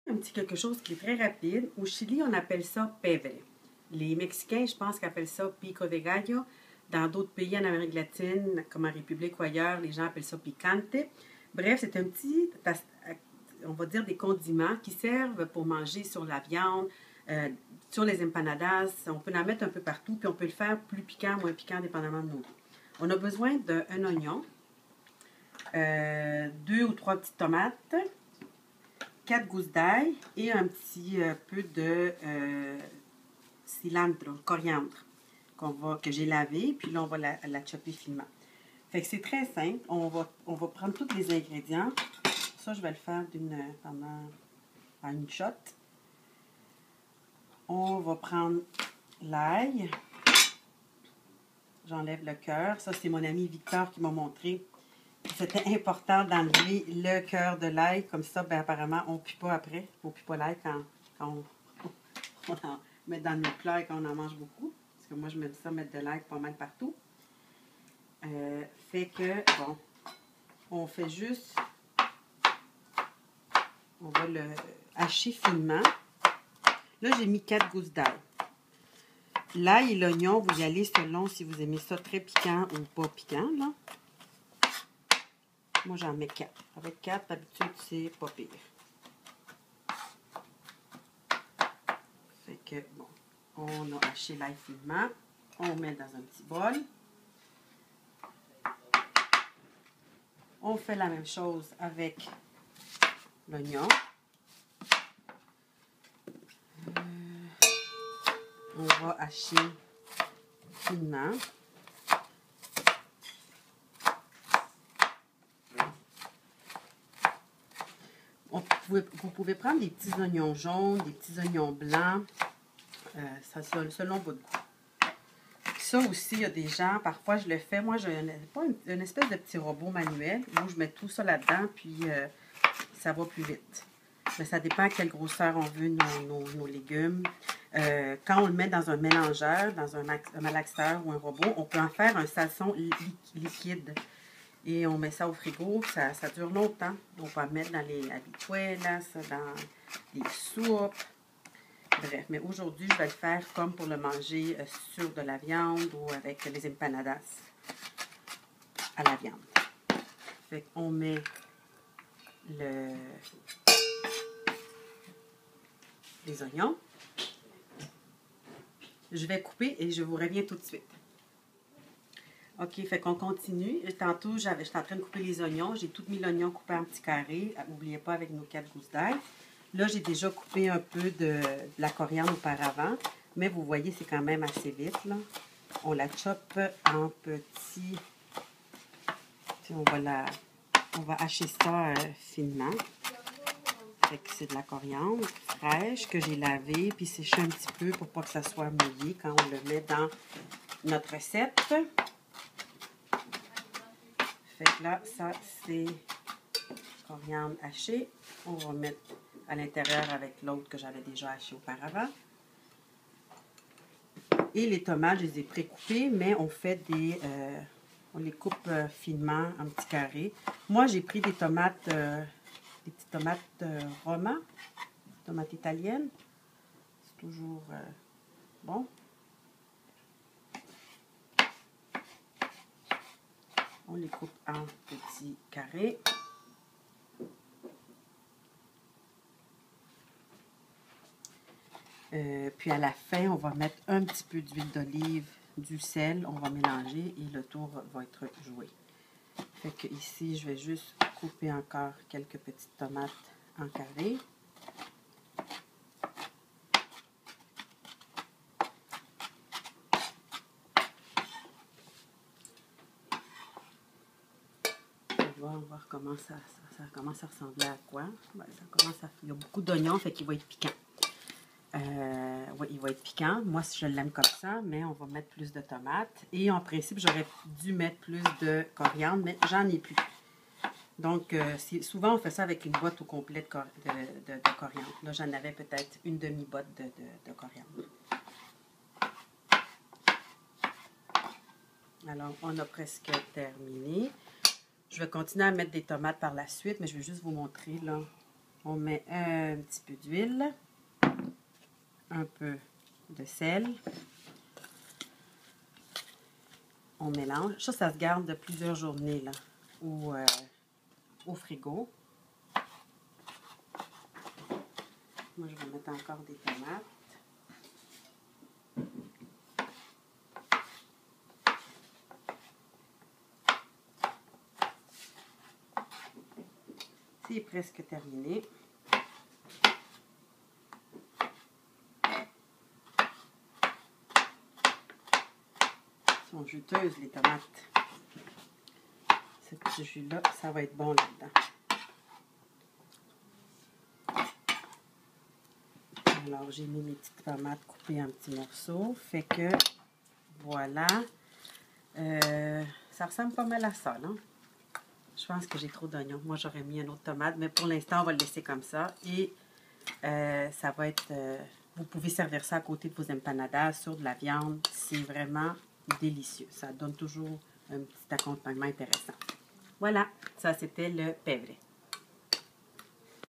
Un petit quelque chose qui est très rapide. Au Chili, on appelle ça pebre. Les Mexicains, je pense qu'ils appellent ça pico de gallo. Dans d'autres pays en Amérique latine, comme en République ou ailleurs, les gens appellent ça picante. Bref, c'est un petit, on va dire, des condiments qui servent pour manger sur la viande, sur les empanadas. On peut en mettre un peu partout, puis on peut le faire plus piquant, moins piquant, dépendamment de nos goûts. On a besoin d'un oignon, 2 ou 3 petites tomates, 4 gousses d'ail et un petit peu de cilantro, coriandre, que j'ai lavé, puis là, on va la chopper finement. Fait que c'est très simple. On va prendre tous les ingrédients. Ça, je vais le faire en une shot. On va prendre l'ail. J'enlève le cœur. Ça, c'est mon ami Victor qui m'a montré que c'était important d'enlever le cœur de l'ail. Comme ça, ben, apparemment, on ne cuit pas après. On ne cuit pas l'ail quand on en met dans nos plats et qu'on en mange beaucoup. Parce que moi, je me dis ça, mettre de l'ail pas mal partout. Fait que, bon, on fait juste... On va le hacher finement. Là, j'ai mis 4 gousses d'ail. L'ail et l'oignon, vous y allez selon si vous aimez ça très piquant ou pas piquant, là. Moi, j'en mets 4. Avec 4, d'habitude, c'est pas pire. Fait que, bon, on a haché l'ail finement. On met dans un petit bol. On fait la même chose avec l'oignon. On va hacher finement. Vous pouvez prendre des petits oignons jaunes, des petits oignons blancs, ça selon votre goût. Ça aussi, il y a des gens, parfois je le fais, moi j'ai une espèce de petit robot manuel où je mets tout ça là-dedans, puis ça va plus vite. Mais ça dépend à quelle grosseur on veut nos légumes. Quand on le met dans un mélangeur, dans un malaxeur ou un robot, on peut en faire un salson liquide. Et on met ça au frigo, ça dure longtemps. On peut en mettre dans les habichuelas, dans les soupes. Bref, mais aujourd'hui, je vais le faire comme pour le manger sur de la viande ou avec les empanadas à la viande. Fait qu'on met les oignons. Je vais couper et je vous reviens tout de suite. OK, fait qu'on continue. Tantôt, j'étais en train de couper les oignons. J'ai tout mis l'oignon coupé en petits carrés. N'oubliez pas avec nos 4 gousses d'ail. Là, j'ai déjà coupé un peu de la coriandre auparavant. Mais vous voyez, c'est quand même assez vite, là. On la chope en petits... On va hacher ça finement. Fait que c'est de la coriandre fraîche que j'ai lavée puis séchée un petit peu pour pas que ça soit mouillé quand on le met dans notre recette. Fait que là, ça, c'est coriandre hachée. On va mettre à l'intérieur avec l'autre que j'avais déjà haché auparavant. Et les tomates, je les ai pré-coupées, mais on fait on les coupe finement en petits carrés. Moi, j'ai pris des tomates, des petites tomates Roma, tomates italiennes. C'est toujours bon. On les coupe en petits carrés. Puis à la fin, on va mettre un petit peu d'huile d'olive, du sel, on va mélanger et le tour va être joué. Fait que ici, je vais juste couper encore quelques petites tomates en carré. On va voir comment ça commence à ressembler à quoi. Ben, il y a beaucoup d'oignons, fait qu'il va être piquant. Oui, il va être piquant. Moi, je l'aime comme ça, mais on va mettre plus de tomates. Et en principe, j'aurais dû mettre plus de coriandre, mais j'en ai plus. Donc, souvent, on fait ça avec une boîte au complet de coriandre. Là, j'en avais peut-être une demi-boîte de coriandre. Alors, on a presque terminé. Je vais continuer à mettre des tomates par la suite, mais je vais juste vous montrer là On met un petit peu d'huile, un peu de sel. On mélange. Ça se garde de plusieurs journées là, au frigo. Moi, je vais mettre encore des tomates. C'est presque terminé. Elles sont juteuses, les tomates. Ce petit jus-là, ça va être bon là-dedans. Alors, j'ai mis mes petites tomates coupées en petits morceaux. Fait que, voilà. Ça ressemble pas mal à ça, là. Je pense que j'ai trop d'oignons. Moi, j'aurais mis une autre tomate, mais pour l'instant, on va le laisser comme ça. Et ça va être... vous pouvez servir ça à côté de vos empanadas sur de la viande. C'est vraiment délicieux. Ça donne toujours un petit accompagnement intéressant. Voilà, ça c'était le pevre.